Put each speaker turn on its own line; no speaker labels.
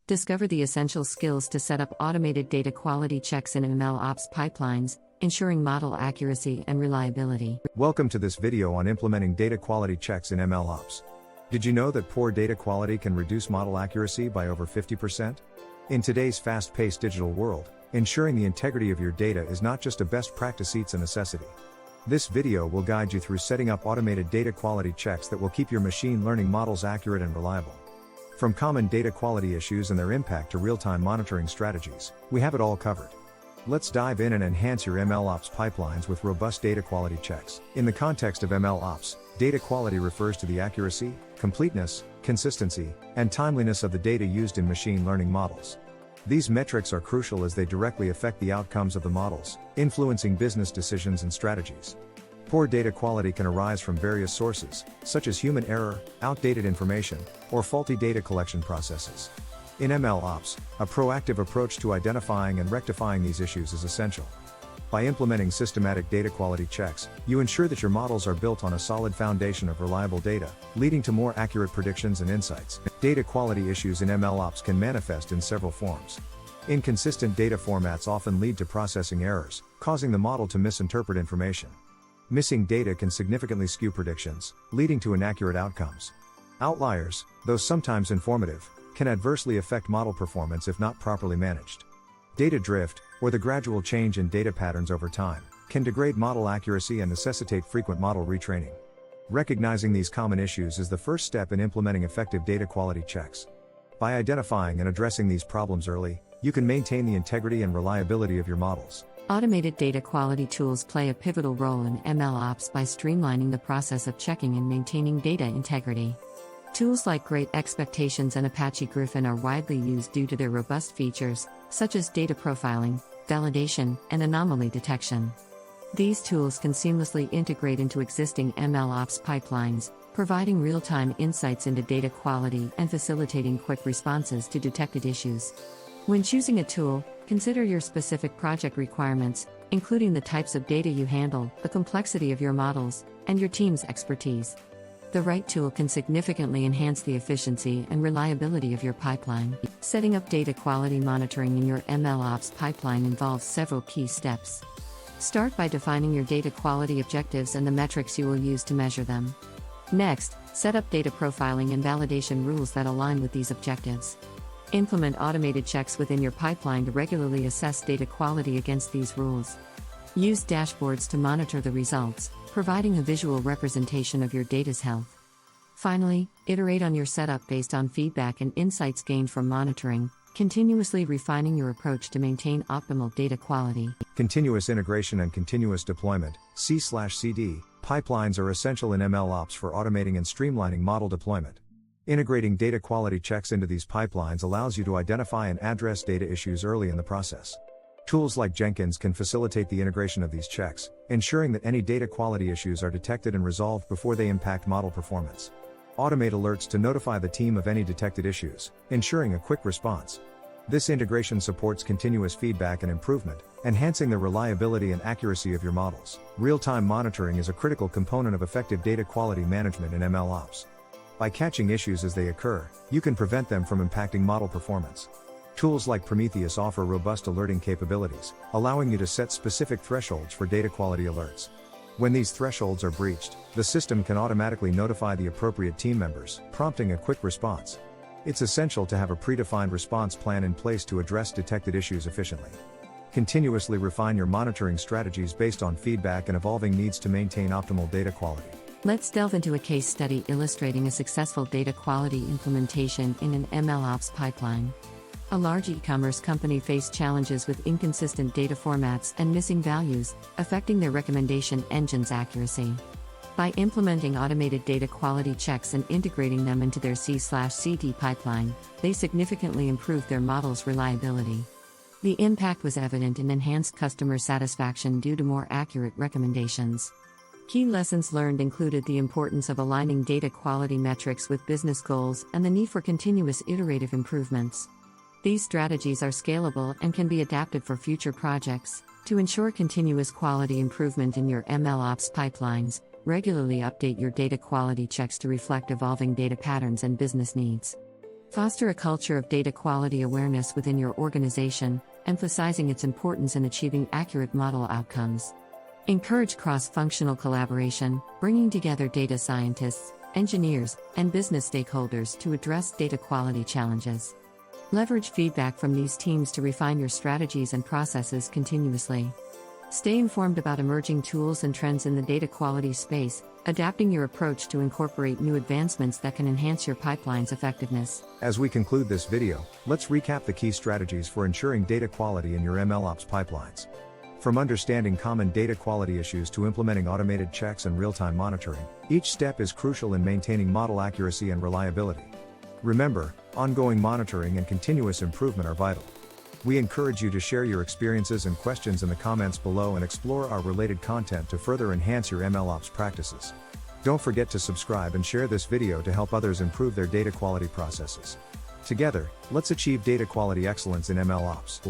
Discover the essential skills to set up automated data quality checks in MLOps pipelines, ensuring model accuracy and reliability.
Welcome to this video on implementing data quality checks in MLOps. Did you know that poor data quality can reduce model accuracy by over 50%? In today's fast-paced digital world, ensuring the integrity of your data is not just a best practice, it's a necessity. This video will guide you through setting up automated data quality checks that will keep your machine learning models accurate and reliable. From common data quality issues and their impact to real-time monitoring strategies, we have it all covered. Let's dive in and enhance your MLOps pipelines with robust data quality checks. In the context of MLOps, data quality refers to the accuracy, completeness, consistency, and timeliness of the data used in machine learning models. These metrics are crucial as they directly affect the outcomes of the models, influencing business decisions and strategies. Poor data quality can arise from various sources, such as human error, outdated information, or faulty data collection processes. In MLOps, a proactive approach to identifying and rectifying these issues is essential. By implementing systematic data quality checks, you ensure that your models are built on a solid foundation of reliable data, leading to more accurate predictions and insights. Data quality issues in MLOps can manifest in several forms. Inconsistent data formats often lead to processing errors, causing the model to misinterpret information. Missing data can significantly skew predictions, leading to inaccurate outcomes. Outliers, though sometimes informative, can adversely affect model performance if not properly managed. Data drift, or the gradual change in data patterns over time, can degrade model accuracy and necessitate frequent model retraining. Recognizing these common issues is the first step in implementing effective data quality checks. By identifying and addressing these problems early, you can maintain the integrity and reliability of your models.
Automated data quality tools play a pivotal role in MLOps by streamlining the process of checking and maintaining data integrity. Tools like Great Expectations and Apache Griffin are widely used due to their robust features, such as data profiling, validation, and anomaly detection. These tools can seamlessly integrate into existing MLOps pipelines, providing real-time insights into data quality and facilitating quick responses to detected issues. When choosing a tool, consider your specific project requirements, including the types of data you handle, the complexity of your models, and your team's expertise. The right tool can significantly enhance the efficiency and reliability of your pipeline. Setting up data quality monitoring in your MLOps pipeline involves several key steps. Start by defining your data quality objectives and the metrics you will use to measure them. Next, set up data profiling and validation rules that align with these objectives. Implement automated checks within your pipeline to regularly assess data quality against these rules. Use dashboards to monitor the results, providing a visual representation of your data's health. Finally, iterate on your setup based on feedback and insights gained from monitoring, continuously refining your approach to maintain optimal data quality.
Continuous integration and continuous deployment, C/CD, pipelines are essential in MLOps for automating and streamlining model deployment. Integrating data quality checks into these pipelines allows you to identify and address data issues early in the process. Tools like Jenkins can facilitate the integration of these checks, ensuring that any data quality issues are detected and resolved before they impact model performance. Automate alerts to notify the team of any detected issues, ensuring a quick response. This integration supports continuous feedback and improvement, enhancing the reliability and accuracy of your models. Real-time monitoring is a critical component of effective data quality management in MLOps. By catching issues as they occur, you can prevent them from impacting model performance. Tools like Prometheus offer robust alerting capabilities, allowing you to set specific thresholds for data quality alerts. When these thresholds are breached, the system can automatically notify the appropriate team members, prompting a quick response. It's essential to have a predefined response plan in place to address detected issues efficiently. Continuously refine your monitoring strategies based on feedback and evolving needs to maintain optimal data quality.
Let's delve into a case study illustrating a successful data quality implementation in an MLOps pipeline. A large e-commerce company faced challenges with inconsistent data formats and missing values, affecting their recommendation engine's accuracy. By implementing automated data quality checks and integrating them into their C/CD pipeline, they significantly improved their model's reliability. The impact was evident in enhanced customer satisfaction due to more accurate recommendations. Key lessons learned included the importance of aligning data quality metrics with business goals and the need for continuous iterative improvements. These strategies are scalable and can be adapted for future projects. To ensure continuous quality improvement in your MLOps pipelines, regularly update your data quality checks to reflect evolving data patterns and business needs. Foster a culture of data quality awareness within your organization, emphasizing its importance in achieving accurate model outcomes. Encourage cross-functional collaboration, bringing together data scientists, engineers, and business stakeholders to address data quality challenges. Leverage feedback from these teams to refine your strategies and processes continuously. Stay informed about emerging tools and trends in the data quality space, adapting your approach to incorporate new advancements that can enhance your pipeline's effectiveness.
As we conclude this video, let's recap the key strategies for ensuring data quality in your MLOps pipelines. From understanding common data quality issues to implementing automated checks and real-time monitoring, each step is crucial in maintaining model accuracy and reliability. Remember, ongoing monitoring and continuous improvement are vital. We encourage you to share your experiences and questions in the comments below and explore our related content to further enhance your MLOps practices. Don't forget to subscribe and share this video to help others improve their data quality processes. Together, let's achieve data quality excellence in MLOps.